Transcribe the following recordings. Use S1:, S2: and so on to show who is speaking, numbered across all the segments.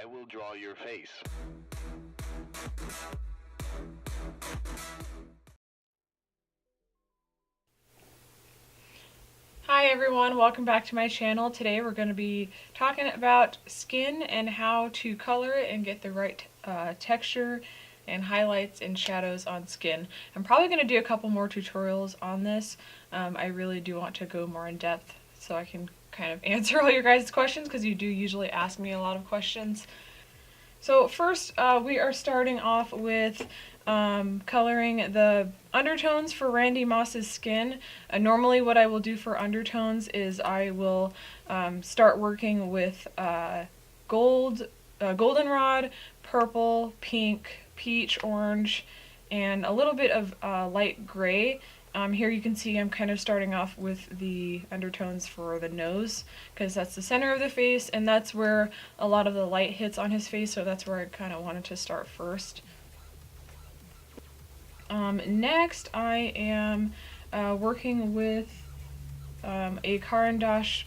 S1: I will draw your face.
S2: Hi everyone, welcome back to my channel. Today we're going to be talking about skin and how to color it and get the right texture and highlights and shadows on skin. I'm probably going to do a couple more tutorials on this. I really do want to go more in depth so I can kind of answer all your guys' questions, because you do usually ask me a lot of questions. So first, we are starting off with coloring the undertones for Randy Moss's skin. Normally what I will do for undertones is I will start working with goldenrod, purple, pink, peach, orange, and a little bit of light gray. Here you can see I'm kind of starting off with the undertones for the nose, because that's the center of the face and that's where a lot of the light hits on his face, so that's where I kind of wanted to start first. Next I am working with a Caran D'Ache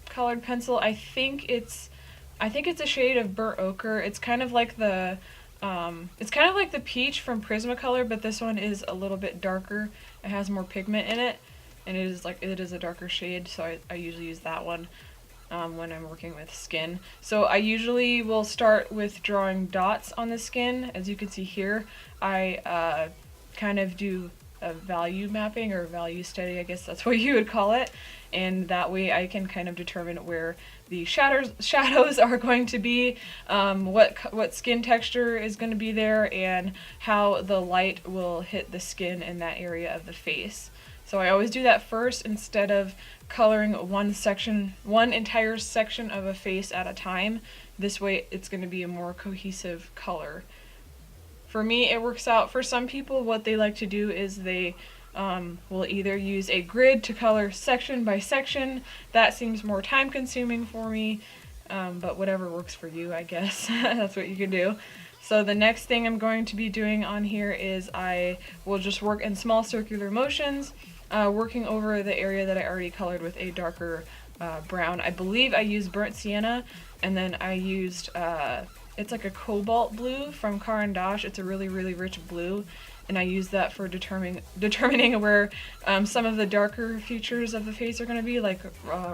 S2: colored pencil. I think it's a shade of burnt ochre. It's kind of like the peach from Prismacolor, but this one is a little bit darker. It has more pigment in it, and it is a darker shade, so I usually use that one when I'm working with skin. So I usually will start with drawing dots on the skin. As you can see here, I kind of do a value mapping or value study, I guess that's what you would call it, and that way I can kind of determine where the shadows are going to be, what skin texture is going to be there, and how the light will hit the skin in that area of the face. So I always do that first instead of coloring one entire section of a face at a time. This way it's going to be a more cohesive color. For me, it works out. For some people, what they like to do is they will either use a grid to color section by section. That seems more time consuming for me, but whatever works for you, I guess. That's what you can do. So the next thing I'm going to be doing on here is I will just work in small circular motions, working over the area that I already colored with a darker brown. I believe I used burnt sienna, and then I used it's like a cobalt blue from Caran D'Ache. It's a really, really rich blue, and I use that for determining where some of the darker features of the face are going to be, like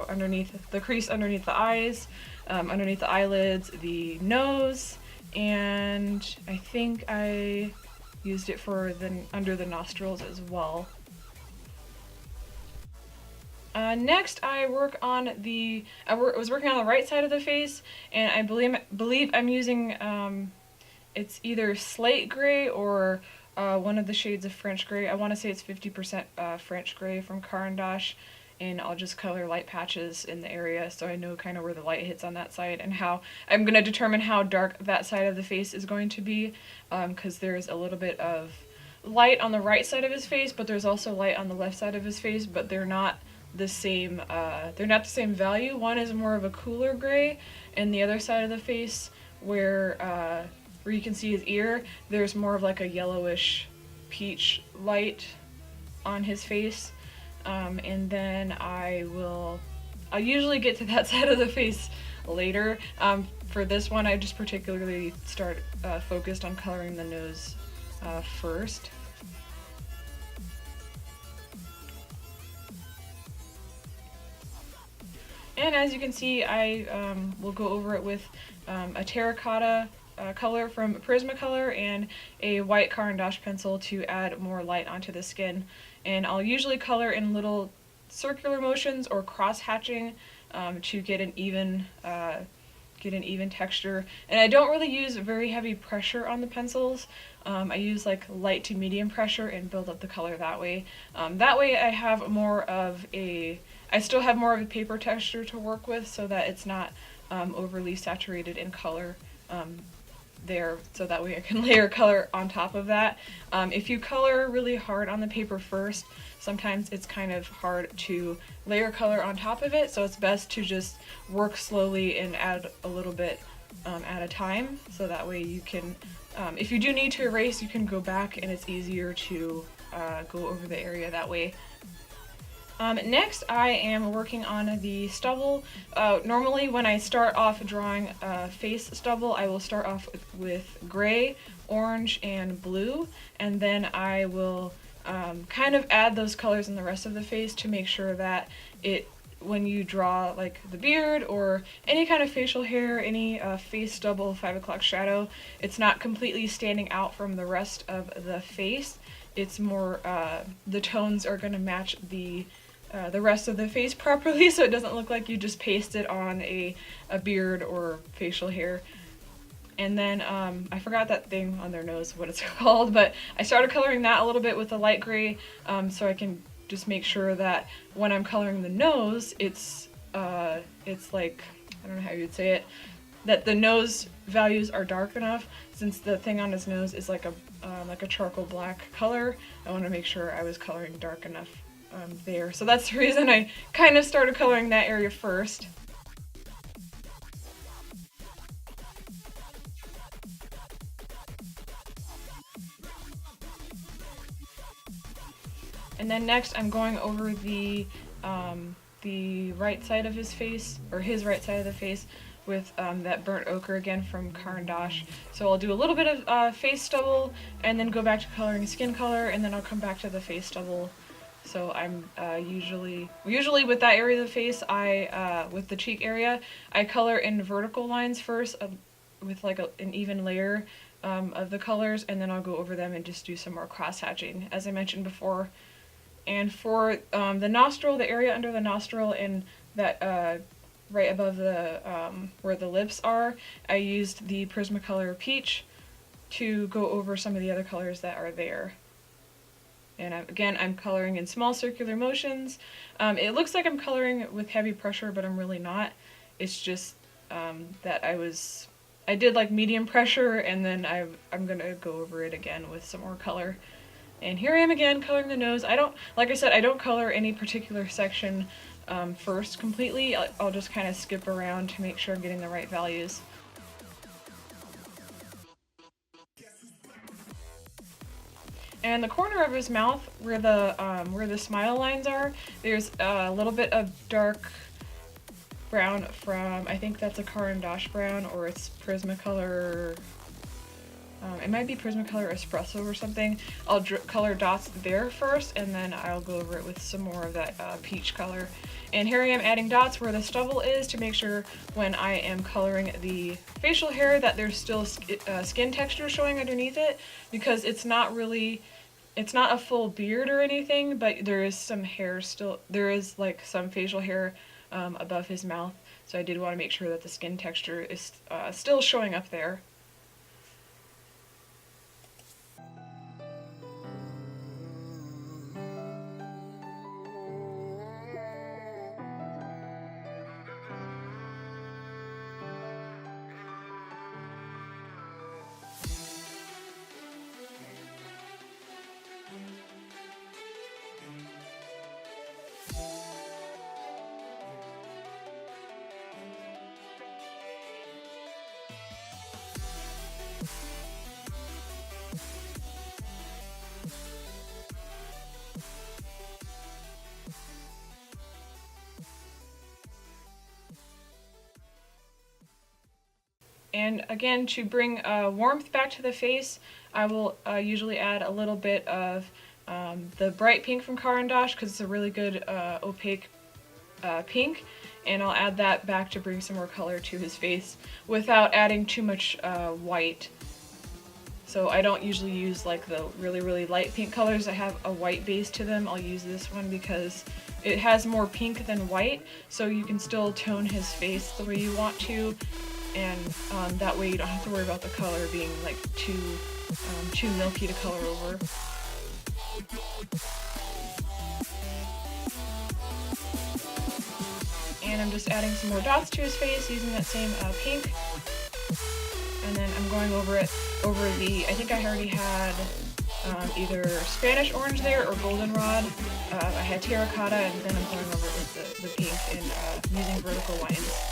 S2: underneath the crease, underneath the eyes, underneath the eyelids, the nose, and I think I used it for under the nostrils as well. Next, I work on was working on the right side of the face, and I believe I'm using it's either slate gray or one of the shades of French gray. I want to say it's 50% French gray from Caran D'Ache, and I'll just color light patches in the area so I know kind of where the light hits on that side, and how I'm going to determine how dark that side of the face is going to be, because there's a little bit of light on the right side of his face, but there's also light on the left side of his face, but they're not the same value. One is more of a cooler gray, and the other side of the face, where you can see his ear, there's more of like a yellowish peach light on his face. And then I'll usually get to that side of the face later. For this one, I just particularly focused on coloring the nose first. And as you can see, I will go over it with a terracotta color from Prismacolor and a white Caran D'Ache pencil to add more light onto the skin. And I'll usually color in little circular motions or cross-hatching to get an even texture. And I don't really use very heavy pressure on the pencils. I use like light to medium pressure and build up the color that way. That way I still have more of a paper texture to work with, so that it's not overly saturated in color there, so that way I can layer color on top of that. If you color really hard on the paper first, sometimes it's kind of hard to layer color on top of it, so it's best to just work slowly and add a little bit at a time, so that way you can, if you do need to erase, you can go back and it's easier to go over the area that way. Next, I am working on the stubble. Normally, when I start off drawing a face stubble, I will start off with gray, orange, and blue, and then I will kind of add those colors in the rest of the face to make sure that when you draw like the beard or any kind of facial hair, any face stubble, 5 o'clock shadow, it's not completely standing out from the rest of the face. It's more, the tones are going to match the rest of the face properly, so it doesn't look like you just pasted on a beard or facial hair. And then I forgot that thing on their nose, what it's called, but I started coloring that a little bit with a light gray, so I can just make sure that when I'm coloring the nose, it's like, I don't know how you'd say it, that the nose values are dark enough. Since the thing on his nose is like a charcoal black color, I want to make sure I was coloring dark enough there. So that's the reason I kind of started coloring that area first. And then next I'm going over the right side of his face, or his right side of the face, with that burnt ochre again from Caran D'Ache. So I'll do a little bit of face stubble, and then go back to coloring skin color, and then I'll come back to the face stubble. So I'm usually with that area of the face, with the cheek area, I color in vertical lines first, with like an even layer of the colors, and then I'll go over them and just do some more cross hatching, as I mentioned before. And for the nostril, the area under the nostril and that right above the where the lips are, I used the Prismacolor Peach to go over some of the other colors that are there. And again, I'm coloring in small circular motions. It looks like I'm coloring with heavy pressure, but I'm really not. It's just that I did like medium pressure, and then I'm gonna go over it again with some more color. And here I am again coloring the nose. Like I said, I don't color any particular section first completely. I'll just kind of skip around to make sure I'm getting the right values. And the corner of his mouth, where the smile lines are, there's a little bit of dark brown from, I think that's a Caran D'Ache brown, or it's Prismacolor. It might be Prismacolor Espresso or something. I'll color dots there first, and then I'll go over it with some more of that peach color. And here I am adding dots where the stubble is to make sure when I am coloring the facial hair that there's still skin texture showing underneath it, because it's not a full beard or anything, but there is some hair still, there is like some facial hair above his mouth, so I did want to make sure that the skin texture is still showing up there. And again, to bring warmth back to the face, I will usually add a little bit of the bright pink from Caran D'Ache, because it's a really good opaque pink, and I'll add that back to bring some more color to his face without adding too much white. So I don't usually use like the really light pink colors that have a white base to them. I'll use this one because it has more pink than white, so you can still tone his face the way you want to, and that way you don't have to worry about the color being like too milky to color over. And I'm just adding some more dots to his face using that same pink. And then I'm going over the, I think I already had either Spanish orange there or goldenrod. I had terracotta, and then I'm going over it with the pink and using vertical lines.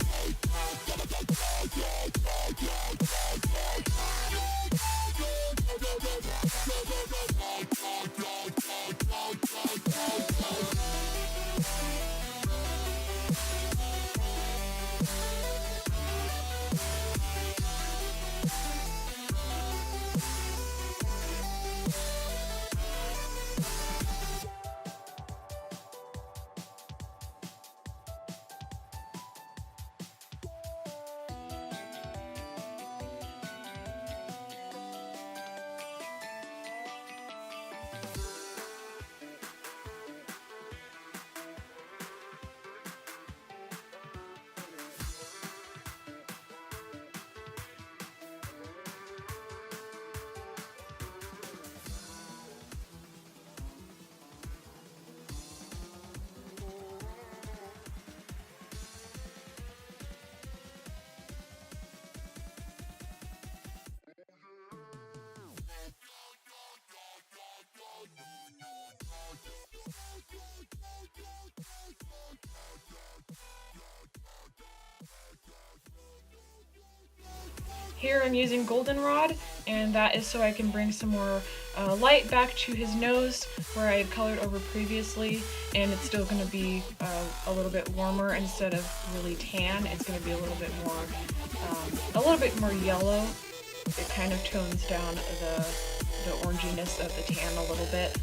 S2: Here I'm using goldenrod, and that is so I can bring some more light back to his nose where I had colored over previously, and it's still going to be a little bit warmer instead of really tan. It's going to be a little bit more yellow. It kind of tones down the oranginess of the tan a little bit.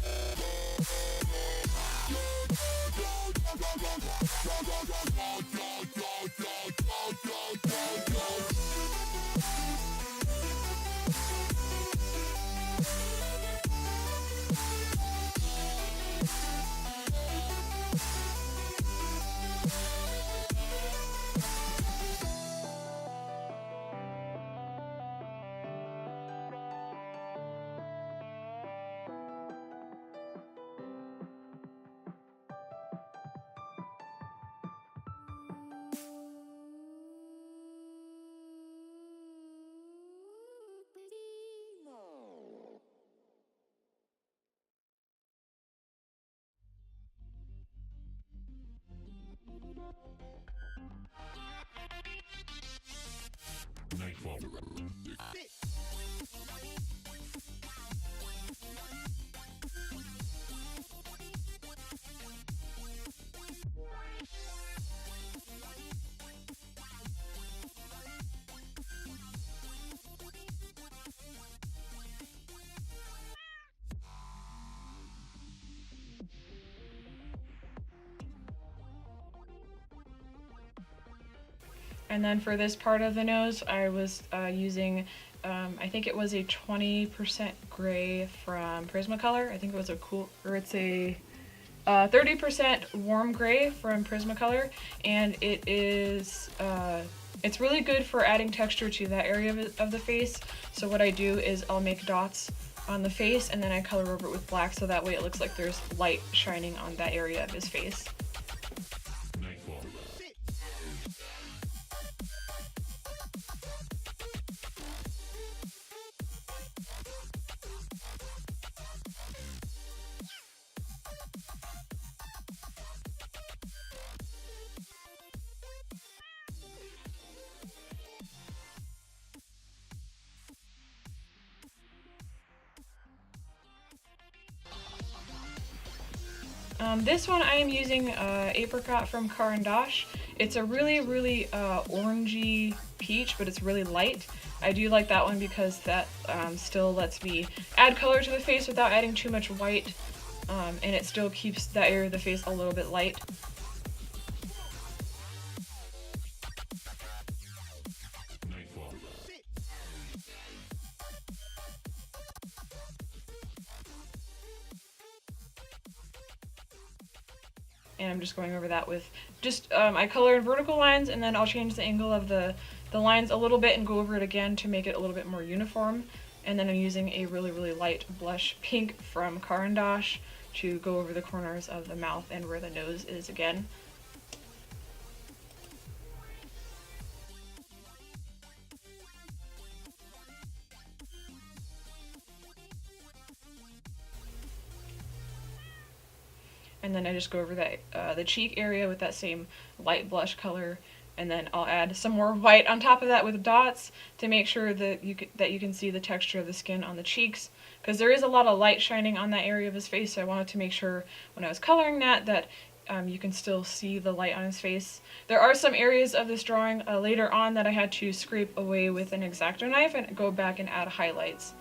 S2: And then for this part of the nose, I was using, I think it was a 20% gray from Prismacolor. I think it was it's a 30% warm gray from Prismacolor, and it is, it's really good for adding texture to that area of the face. So what I do is I'll make dots on the face, and then I color over it with black, so that way it looks like there's light shining on that area of his face. This one I am using Apricot from Caran D'Ache. It's a really orangey peach, but it's really light. I do like that one because that still lets me add color to the face without adding too much white, and it still keeps that area of the face a little bit light. And I'm just going over that with just, I color in vertical lines, and then I'll change the angle of the lines a little bit and go over it again to make it a little bit more uniform. And then I'm using a really light blush pink from Caran D'Ache to go over the corners of the mouth and where the nose is again. And then I just go over that the cheek area with that same light blush color, and then I'll add some more white on top of that with dots to make sure that you can see the texture of the skin on the cheeks, because there is a lot of light shining on that area of his face, so I wanted to make sure when I was coloring that you can still see the light on his face. There are some areas of this drawing later on that I had to scrape away with an X-Acto knife and go back and add highlights.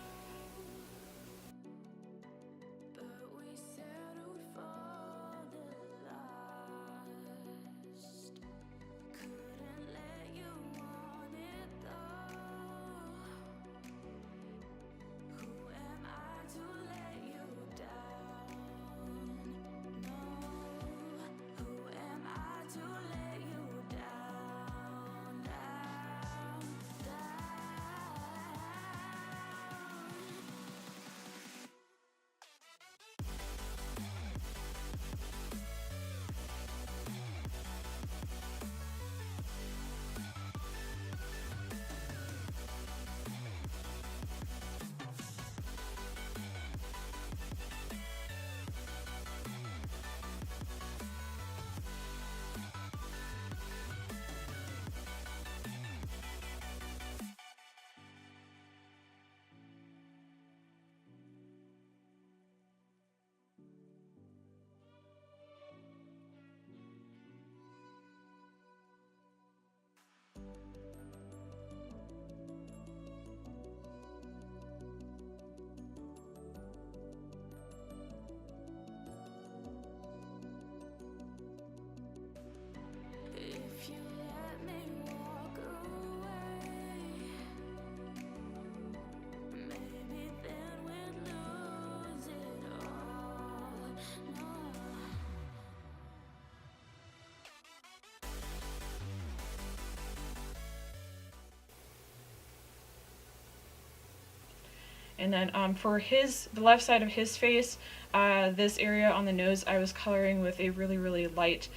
S2: And then for the left side of his face, this area on the nose, I was coloring with a really, really light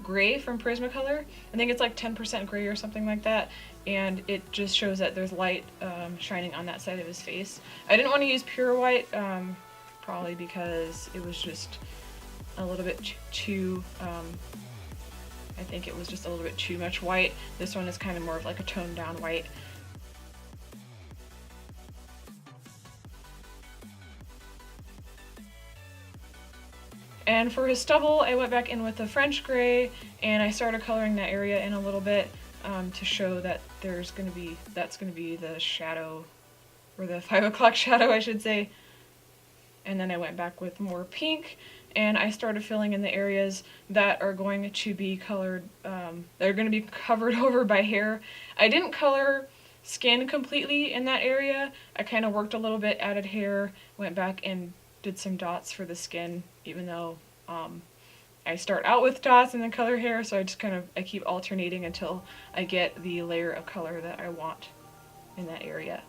S2: gray from Prismacolor. I think it's like 10% gray or something like that, and it just shows that there's light shining on that side of his face. I didn't want to use pure white, probably because it was just a little bit too, I think it was just a little bit too much white. This one is kind of more of like a toned down white. And for his stubble, I went back in with the French gray, and I started coloring that area in a little bit to show that that's going to be the shadow, or the 5 o'clock shadow, I should say. And then I went back with more pink, and I started filling in the areas that are going to be colored, that are going to be covered over by hair. I didn't color skin completely in that area. I kind of worked a little bit, added hair, went back and did some dots for the skin, even though I start out with dots and then color hair, so I keep alternating until I get the layer of color that I want in that area.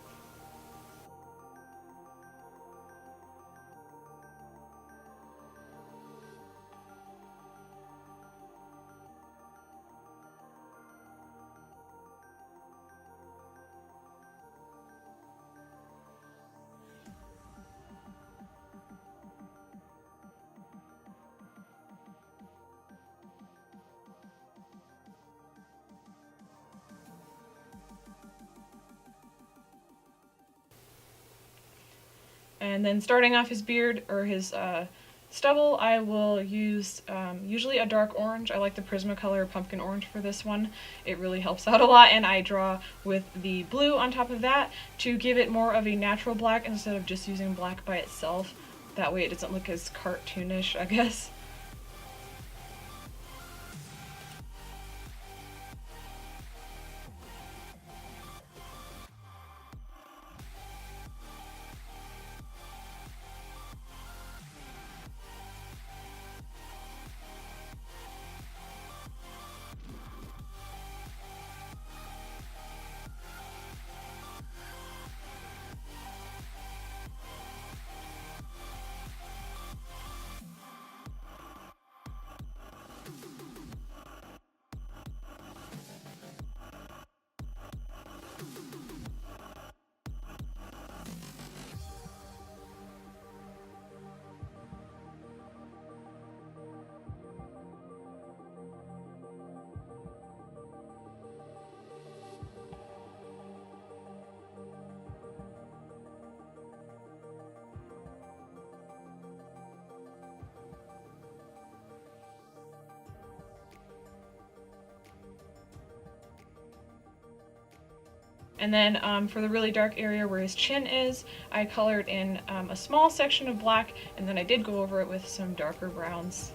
S2: And then starting off his beard, or his stubble, I will use usually a dark orange. I like the Prismacolor pumpkin orange for this one. It really helps out a lot, and I draw with the blue on top of that to give it more of a natural black instead of just using black by itself. That way it doesn't look as cartoonish, I guess. And then for the really dark area where his chin is, I colored in a small section of black, and then I did go over it with some darker browns.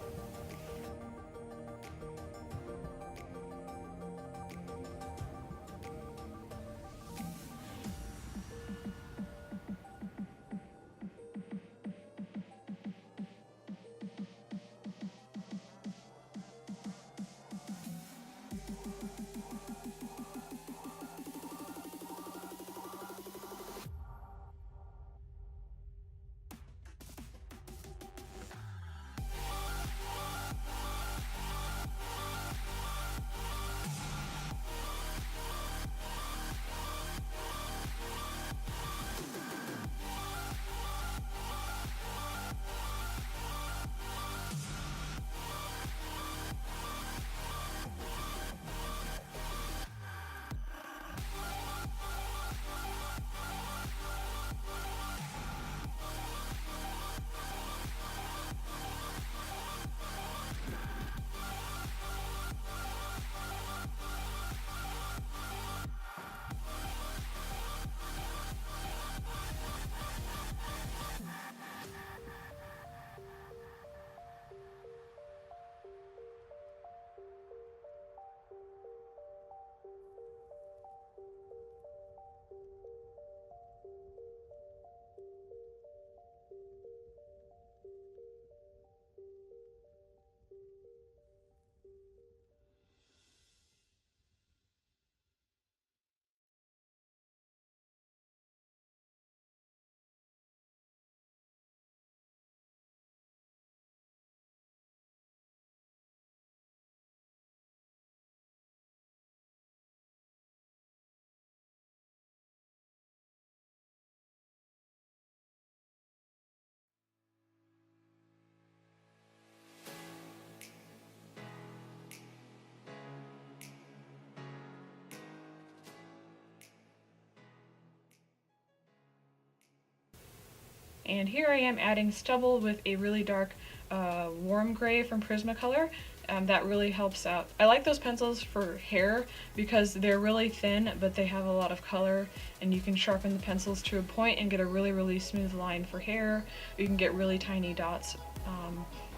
S2: And here I am adding stubble with a really dark warm gray from Prismacolor. That really helps out. I like those pencils for hair because they're really thin, but they have a lot of color, and you can sharpen the pencils to a point and get a really smooth line for hair. You can get really tiny dots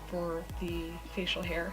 S2: for the facial hair.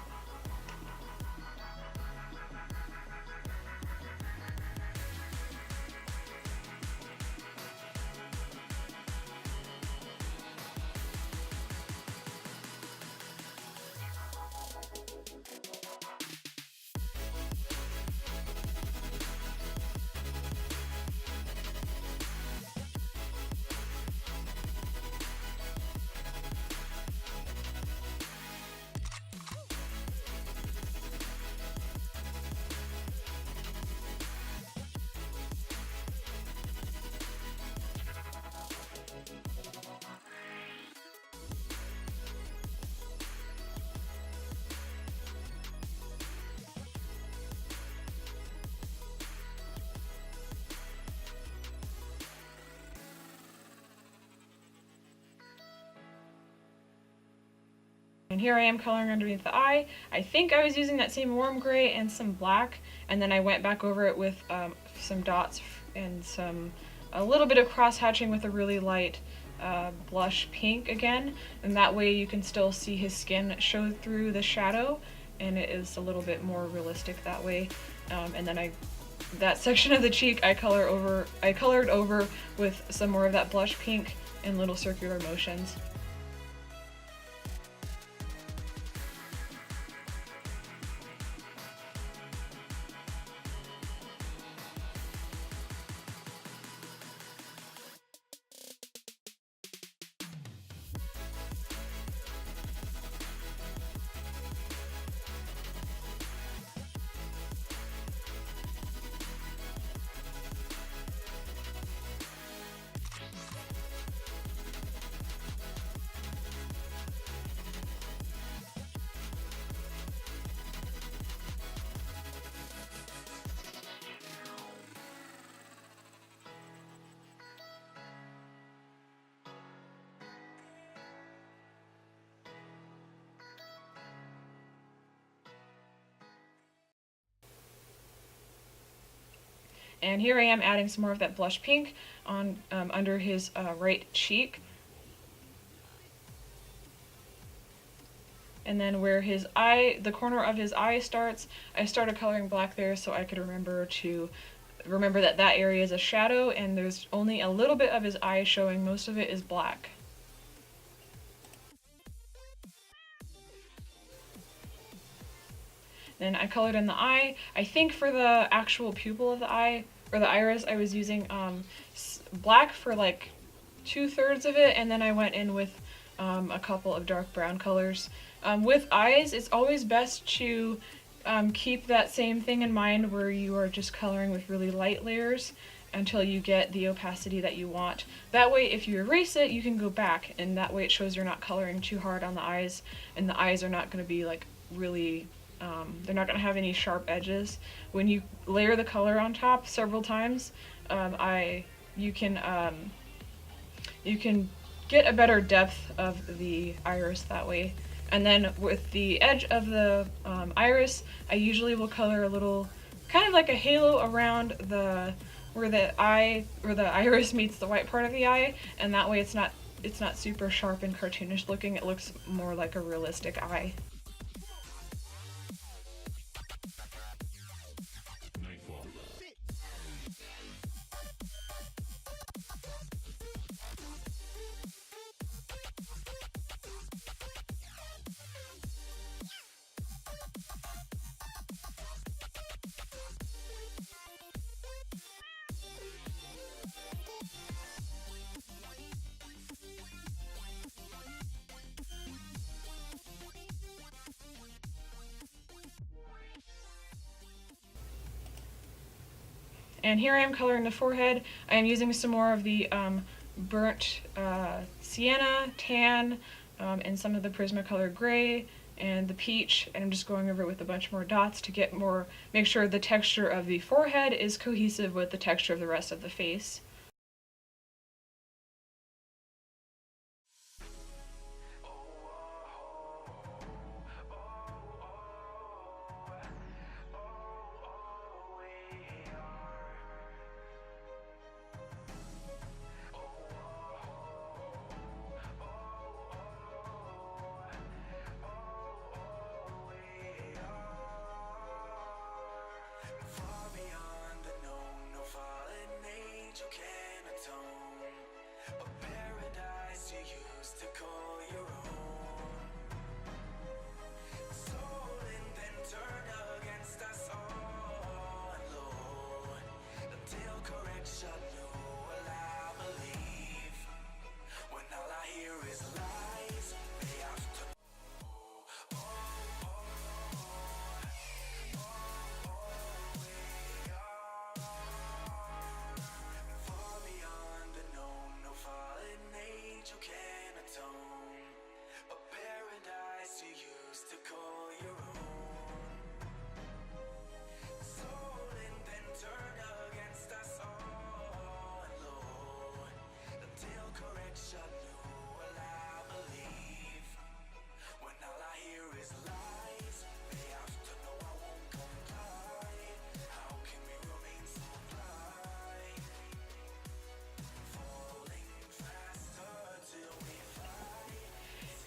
S2: And here I am coloring underneath the eye. I think I was using that same warm gray and some black, and then I went back over it with some dots and a little bit of cross hatching with a really light blush pink again, and that way you can still see his skin show through the shadow, and it is a little bit more realistic that way. And then that section of the cheek I colored over with some more of that blush pink in little circular motions. And here I am adding some more of that blush pink on under his right cheek. And then where his eye, the corner of his eye starts, I started coloring black there so I could remember that that area is a shadow, and there's only a little bit of his eye showing. Most of it is black. Then I colored in the eye. I think for the actual pupil of the eye, or the iris, I was using black for like 2/3 of it, and then I went in with a couple of dark brown colors. With eyes, it's always best to keep that same thing in mind where you are just coloring with really light layers until you get the opacity that you want. That way, if you erase it, you can go back, and that way it shows you're not coloring too hard on the eyes, and the eyes are not going to be like really they're not going to have any sharp edges. When you layer the color on top several times, you can get a better depth of the iris that way. And then with the edge of the iris, I usually will color a little, kind of like a halo around where the iris meets the white part of the eye, and that way it's not super sharp and cartoonish looking. It looks more like a realistic eye. And here I am coloring the forehead. I am using some more of the burnt sienna, tan, and some of the Prismacolor gray and the peach, and I'm just going over it with a bunch more dots to make sure the texture of the forehead is cohesive with the texture of the rest of the face.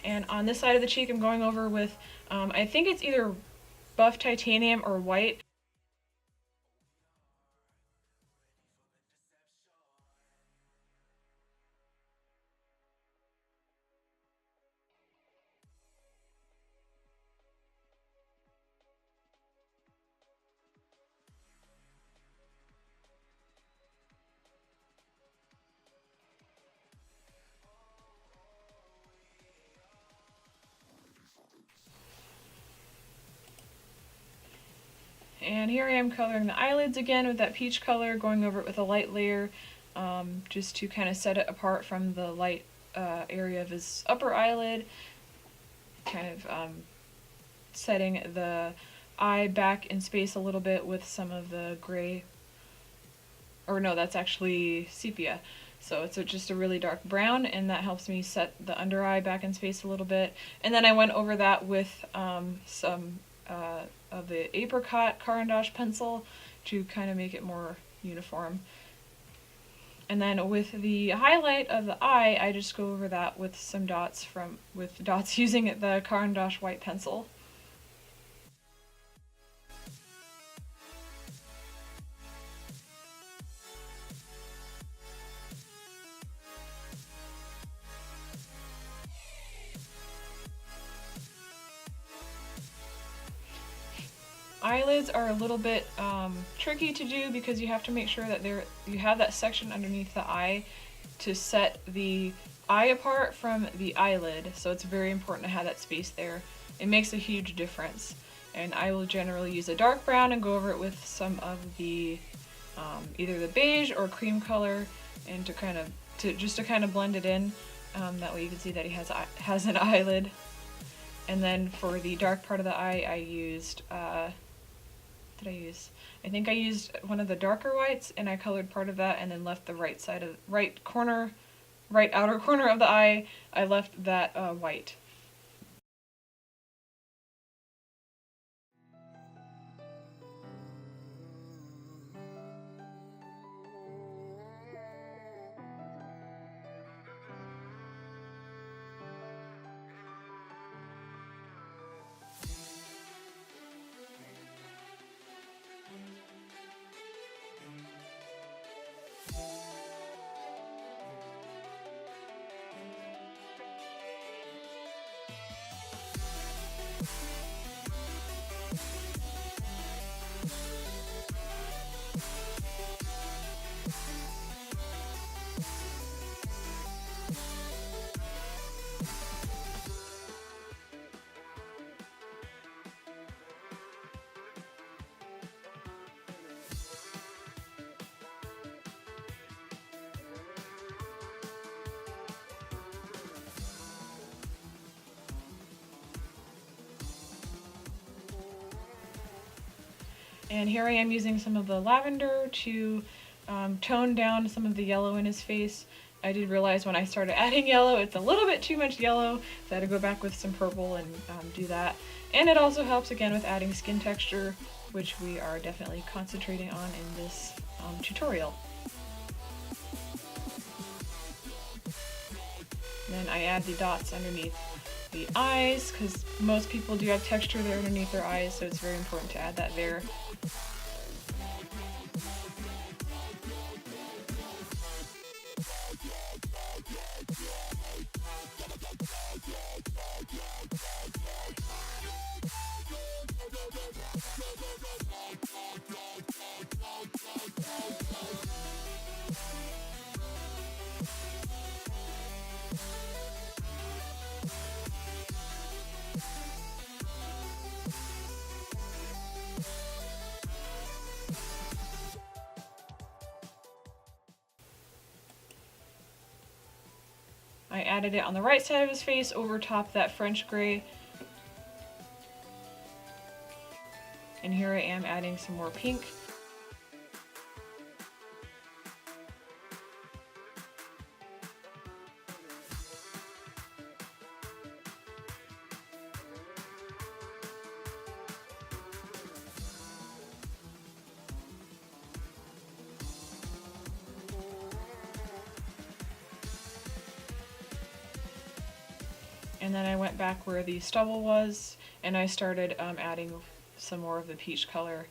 S2: And on this side of the cheek, I'm going over with, I think it's either buff titanium or white. And here I am coloring the eyelids again with that peach color, going over it with a light layer, just to kind of set it apart from the light area of his upper eyelid, kind of setting the eye back in space a little bit with some of the gray, or no, that's actually sepia. So it's just a really dark brown, and that helps me set the under eye back in space a little bit. And then I went over that with some of the apricot Caran D'Ache pencil to kind of make it more uniform. And then with the highlight of the eye, I just go over that with some dots using the Caran D'Ache white pencil. Eyelids are a little bit tricky to do because you have to make sure that you have that section underneath the eye to set the eye apart from the eyelid, so it's very important to have that space there. It makes a huge difference. And I will generally use a dark brown and go over it with some of the either the beige or cream color, and to kind of blend it in. That way you can see that he has an eyelid. And then for the dark part of the eye, I used I think I used one of the darker whites, and I colored part of that and then left the right outer corner of the eye, I left that white. And here I am using some of the lavender to tone down some of the yellow in his face. I did realize when I started adding yellow, it's a little bit too much yellow, so I had to go back with some purple and do that. And it also helps again with adding skin texture, which we are definitely concentrating on in this tutorial. Then I add the dots underneath the eyes, because most people do have texture there underneath their eyes, so it's very important to add that there. I added it on the right side of his face over top that French gray. And here I am adding some more pink. And then I went back where the stubble was, and I started adding some more of the peach color.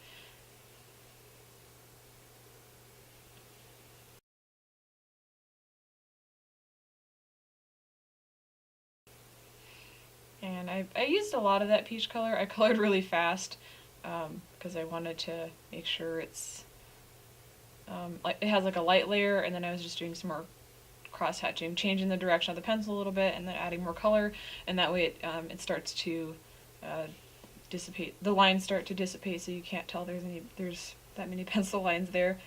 S2: And I used a lot of that peach color. I colored really fast because I wanted to make sure it's like it has like a light layer, and then I was just doing some more cross hatching, changing the direction of the pencil a little bit, and then adding more color, and that way it starts to dissipate. The lines start to dissipate, so you can't tell there's that many pencil lines there.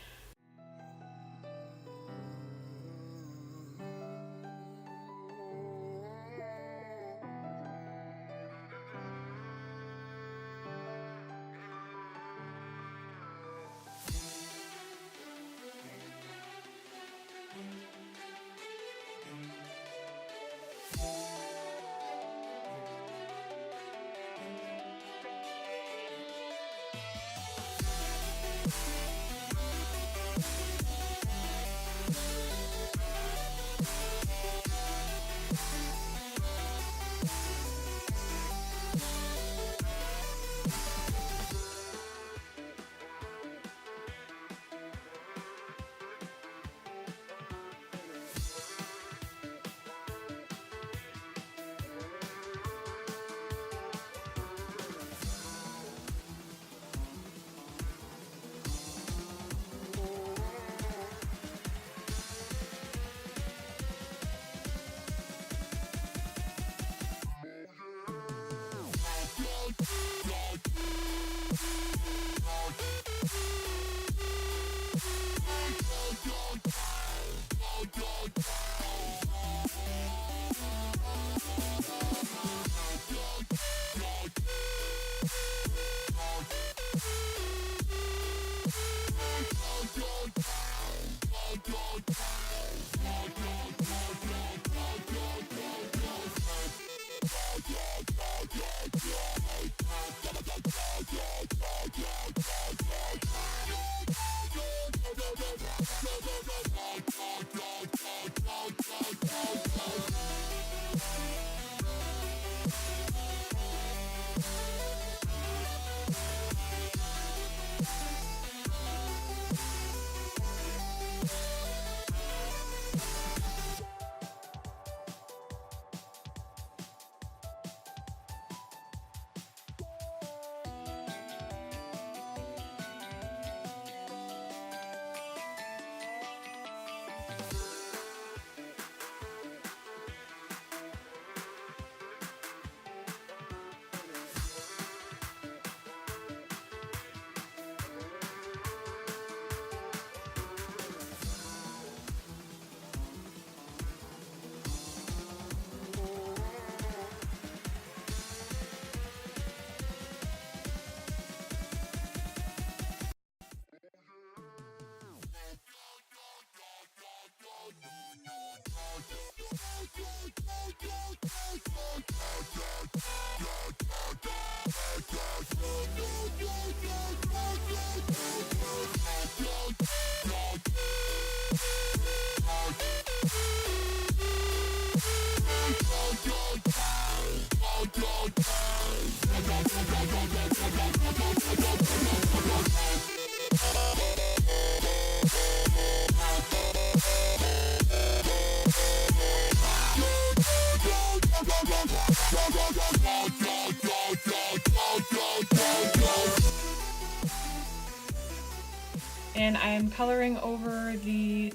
S2: And I'm coloring over the,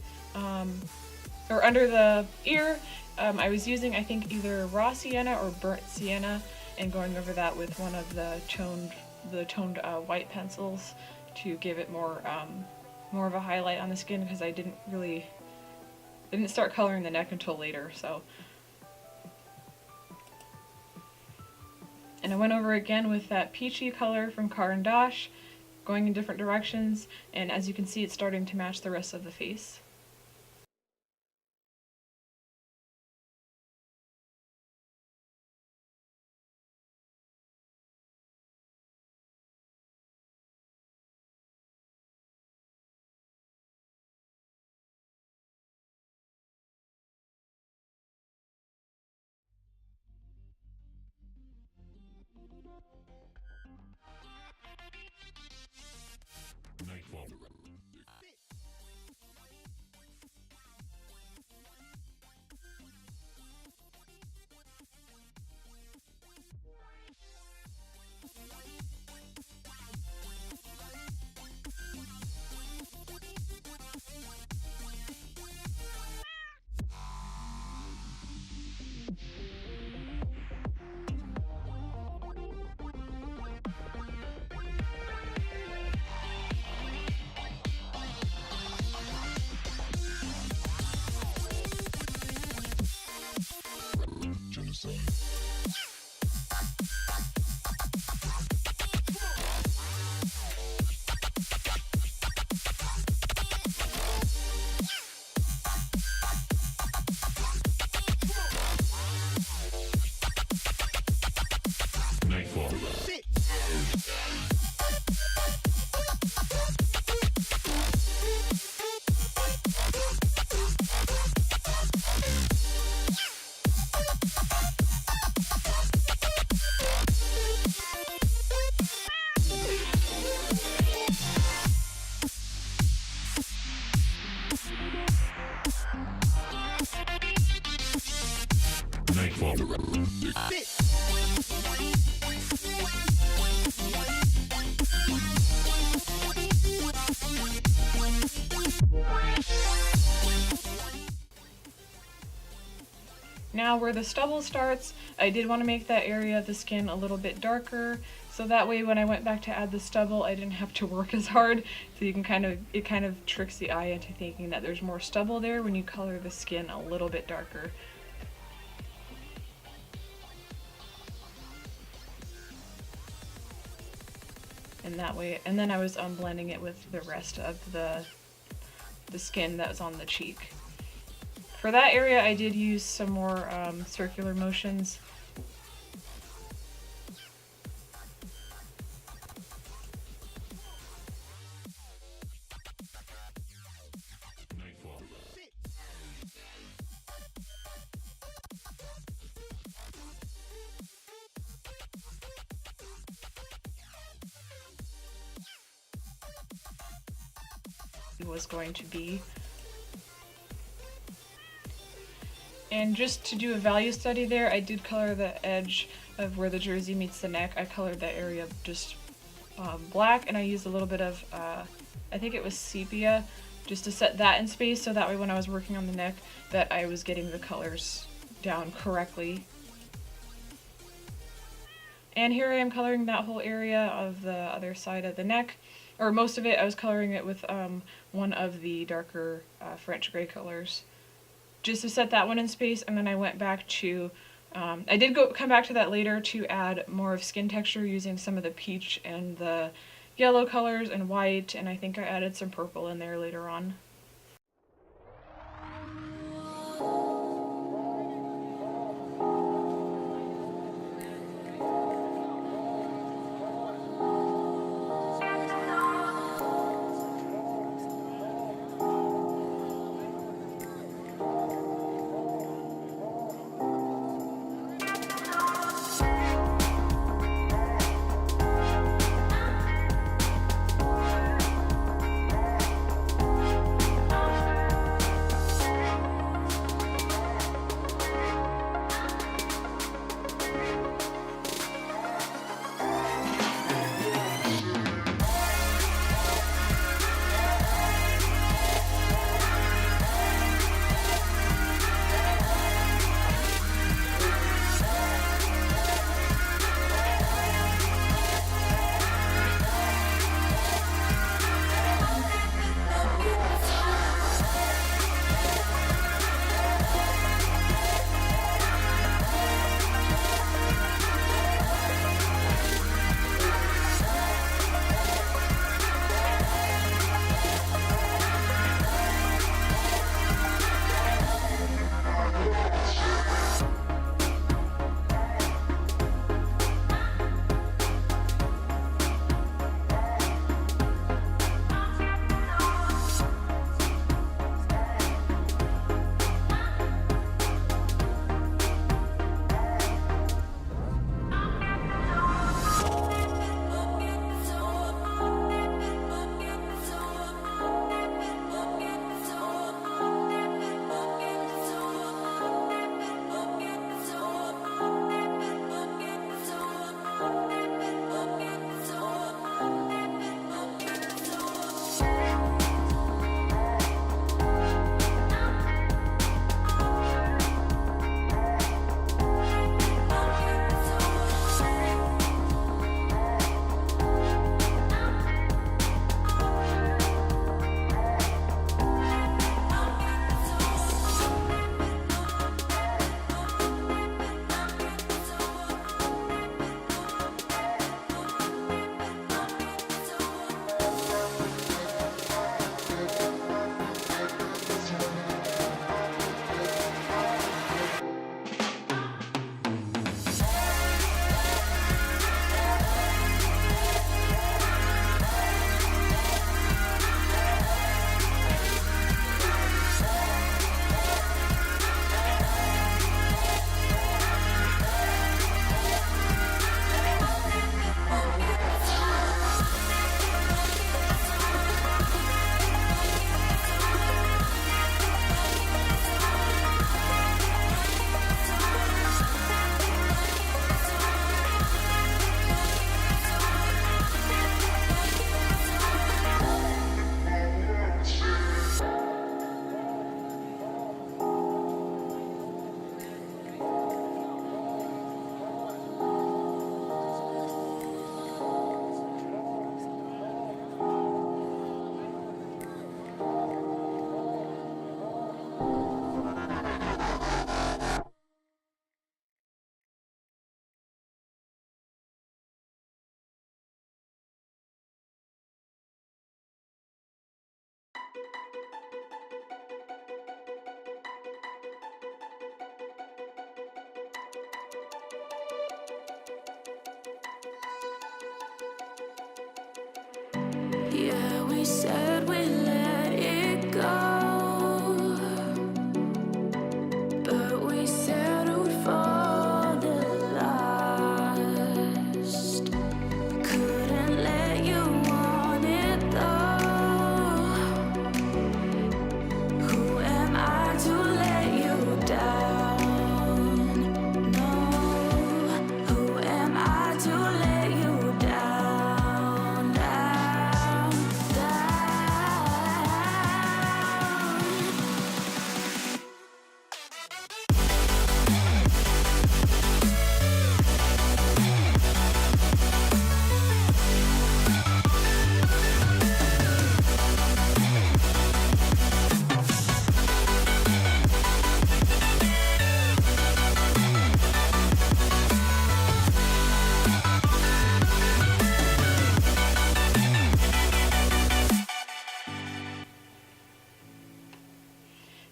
S2: or under the ear. I was using, I think, either raw sienna or burnt sienna, and going over that with one of the toned white pencils to give it more of a highlight on the skin, because I didn't start coloring the neck until later. So, and I went over again with that peachy color from Caran D'Ache, going in different directions, and as you can see, it's starting to match the rest of the face. Now where the stubble starts, I did want to make that area of the skin a little bit darker, so that way when I went back to add the stubble, I didn't have to work as hard. So you can it kind of tricks the eye into thinking that there's more stubble there when you color the skin a little bit darker. And that way, and then I was blending it with the rest of the skin that was on the cheek. For that area, I did use some more circular motions. Was going to be. And just to do a value study there, I did color the edge of where the jersey meets the neck. I colored that area just black, and I used a little bit of, I think it was sepia, just to set that in space, so that way when I was working on the neck, that I was getting the colors down correctly. And here I am coloring that whole area of the other side of the neck, or most of it. I was coloring it with one of the darker French gray colors, just to set that one in space. And then I went back to, I did come back to that later to add more of skin texture using some of the peach and the yellow colors and white, and I think I added some purple in there later on.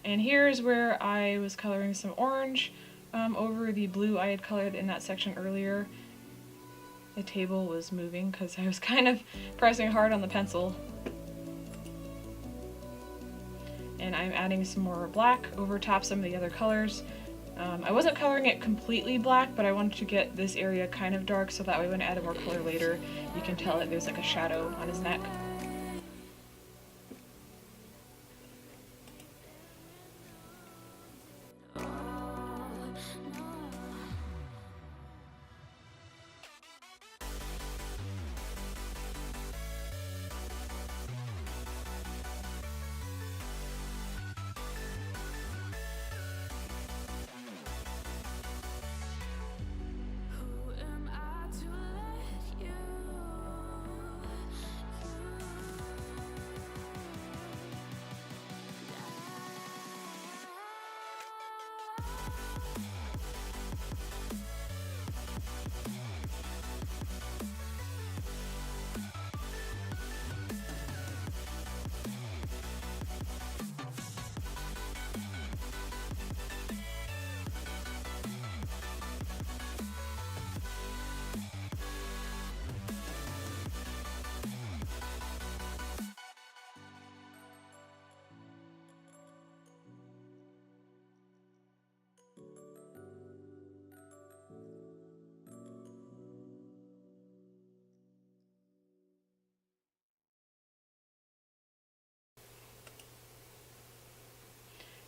S2: And here's where I was coloring some orange over the blue I had colored in that section earlier. The table was moving because I was kind of pressing hard on the pencil. And I'm adding some more black over top some of the other colors. I wasn't coloring it completely black, but I wanted to get this area kind of dark so that way when I add more color later, you can tell that there's like a shadow on his neck.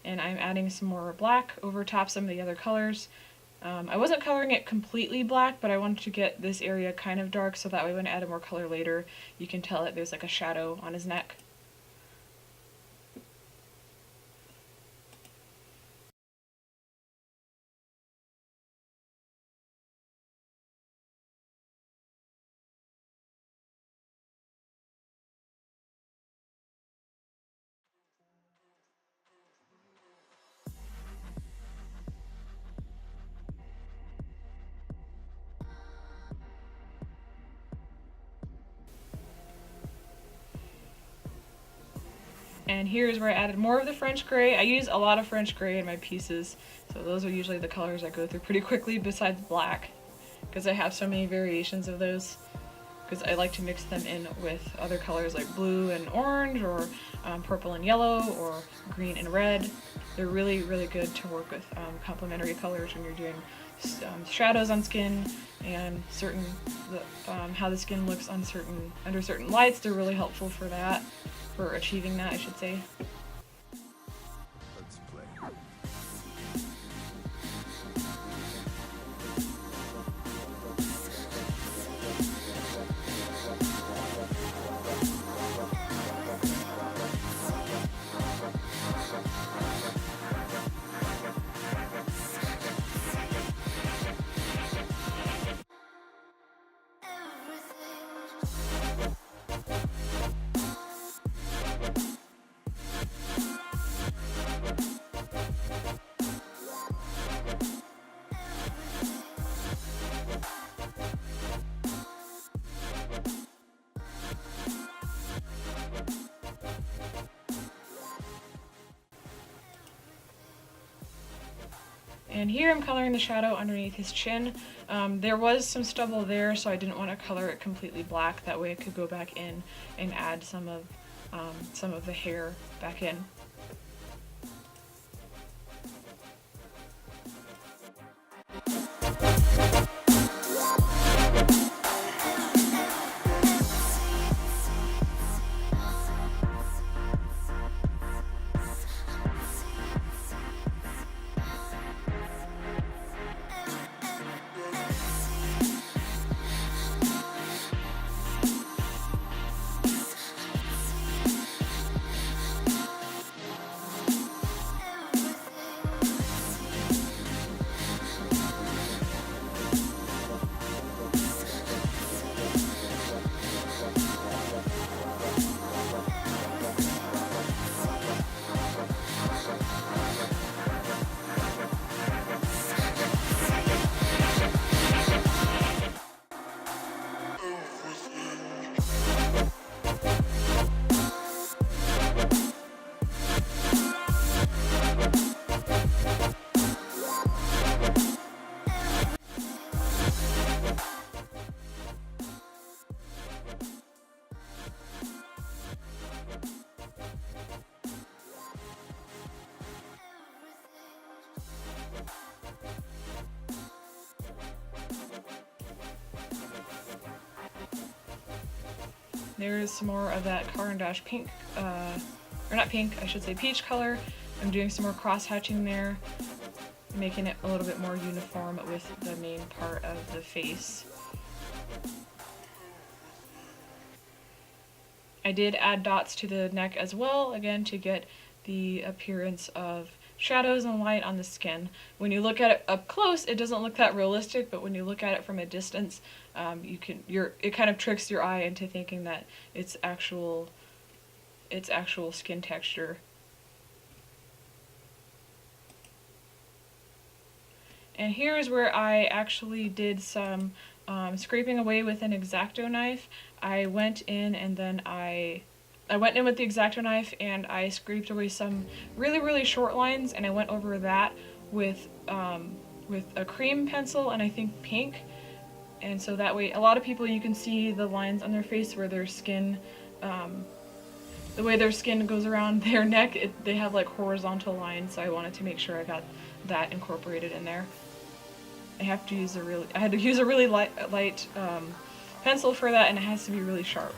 S2: And I'm adding some more black over top some of the other colors. I wasn't coloring it completely black, but I wanted to get this area kind of dark so that way when I add more color later, you can tell that there's like a shadow on his neck. And here's where I added more of the French gray. I use a lot of French gray in my pieces, so those are usually the colors I go through pretty quickly besides black, because I have so many variations of those, because I like to mix them in with other colors like blue and orange, or purple and yellow, or green and red. They're really, really good to work with complementary colors when you're doing shadows on skin and how the skin looks on under certain lights. They're really helpful for that. For achieving that, I should say.
S1: Let's play.
S2: And here I'm coloring the shadow underneath his chin. There was some stubble there, so I didn't want to color it completely black. That way I could go back in and add some of the hair back in. There's some more of that Caran D'Ache pink, or not pink, I should say peach color. I'm doing some more cross hatching there, making it a little bit more uniform with the main part of the face. I did add dots to the neck as well, again to get the appearance of shadows and light on the skin. When you look at it up close, it doesn't look that realistic, but when you look at it from a distance, it kind of tricks your eye into thinking that it's actual skin texture. And here's where I actually did some scraping away with an X-Acto knife. I went in and then I went in with the X-Acto knife and I scraped away some really short lines, and I went over that with a cream pencil and I think pink. And so that way, a lot of people, you can see the lines on their face where their skin, the way their skin goes around their neck, they have like horizontal lines, so I wanted to make sure I got that incorporated in there. I had to use a really light pencil for that, and it has to be really sharp.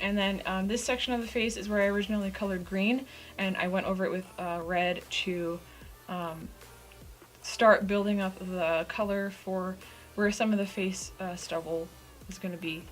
S2: And then this section of the face is where I originally colored green, and I went over it with red to start building up the color for where some of the face stubble is going to be.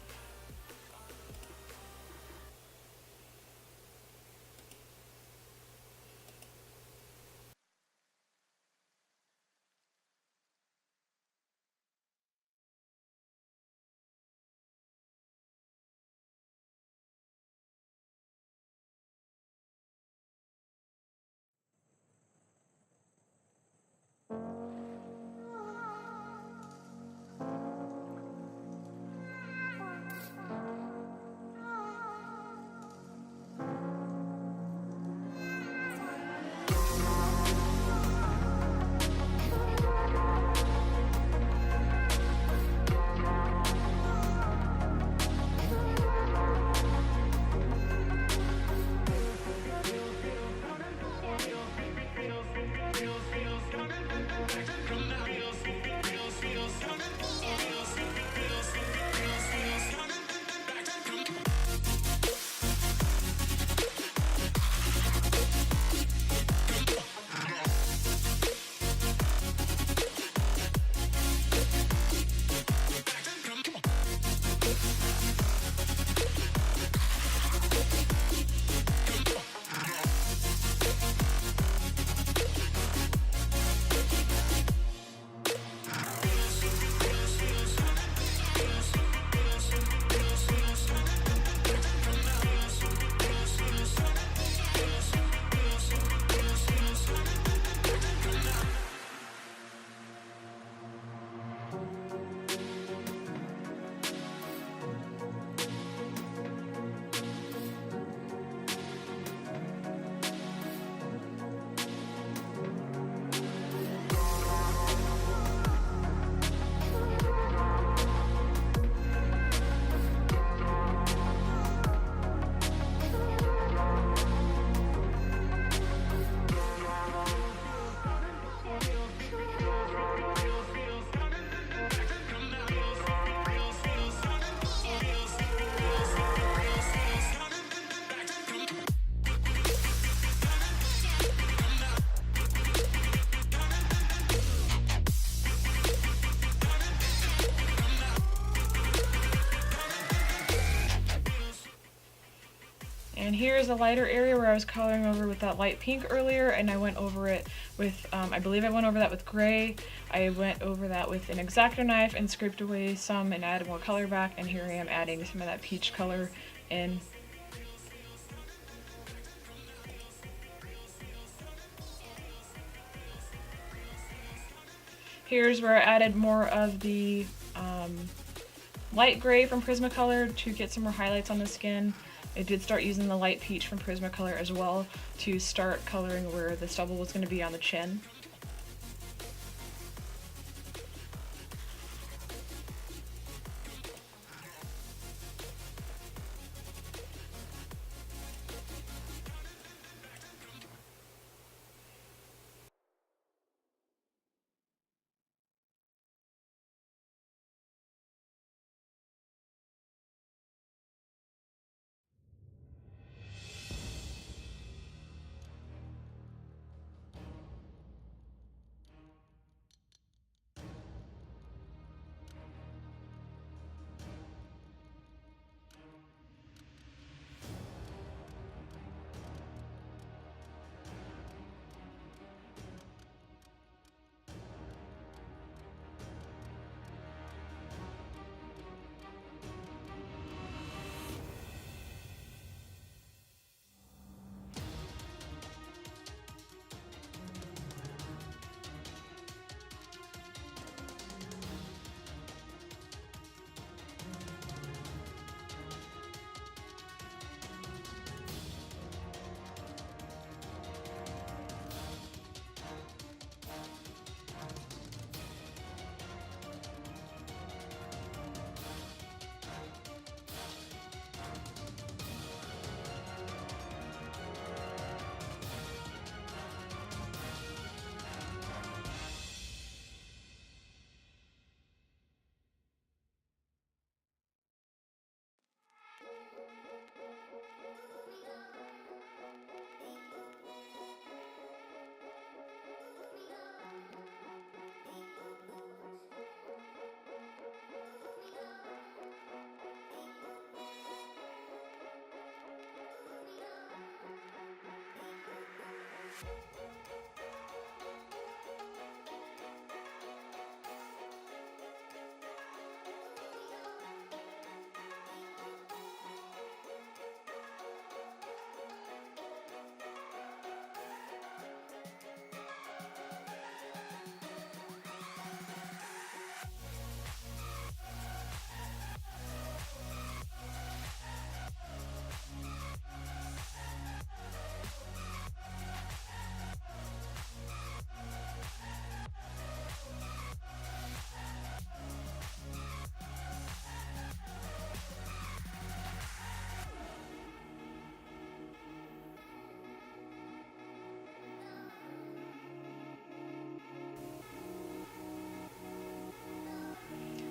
S2: And here's a lighter area where I was coloring over with that light pink earlier, and I went over it with, I believe I went over that with gray. I went over that with an X-Acto knife and scraped away some and added more color back, and here I am adding some of that peach color in. Here's where I added more of the light gray from Prismacolor to get some more highlights on the skin. I did start using the light peach from Prismacolor as well to start coloring where the stubble was going to be on the chin.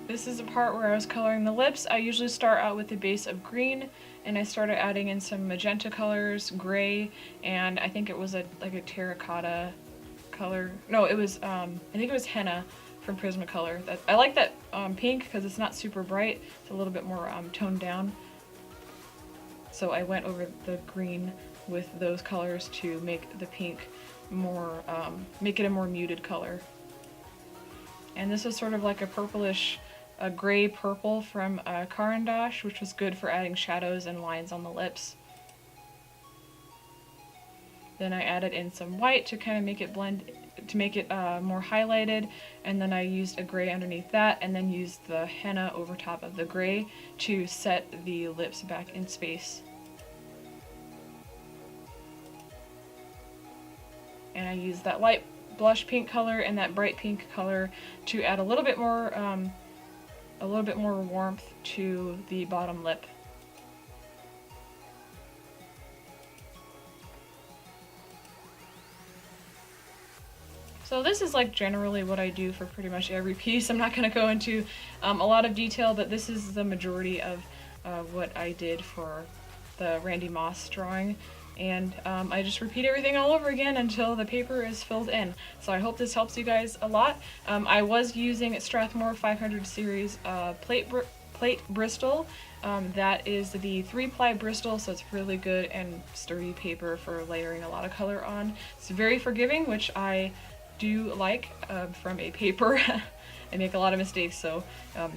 S2: This is the part where I was coloring the lips. I usually start out with a base of green, and I started adding in some magenta colors, gray, and I think it was like a terracotta color. No, it was, I think it was henna from Prismacolor. I like that pink because it's not super bright. It's a little bit more toned down. So I went over the green with those colors to make the pink more, make it a more muted color. And this is sort of like a purplish, a gray purple from Caran D'Ache, which was good for adding shadows and lines on the lips. Then I added in some white to kind of make it blend, to make it more highlighted, and then I used a gray underneath that, and then used the henna over top of the gray to set the lips back in space. And I used that light blush pink color and that bright pink color to add a little bit more warmth to the bottom lip. So this is like generally what I do for pretty much every piece. I'm not going to go into a lot of detail, but this is the majority of what I did for the Randy Moss drawing. And I just repeat everything all over again until the paper is filled in. So I hope this helps you guys a lot. I was using Strathmore 500 series plate plate Bristol. That is the 3-ply Bristol, so it's really good and sturdy paper for layering a lot of color on. It's very forgiving, which I do like from a paper. I make a lot of mistakes, so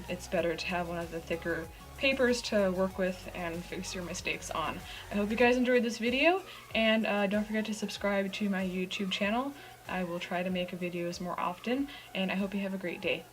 S2: it's better to have one of the thicker papers to work with and fix your mistakes on. I hope you guys enjoyed this video, and don't forget to subscribe to my YouTube channel. I will try to make videos more often, and I hope you have a great day.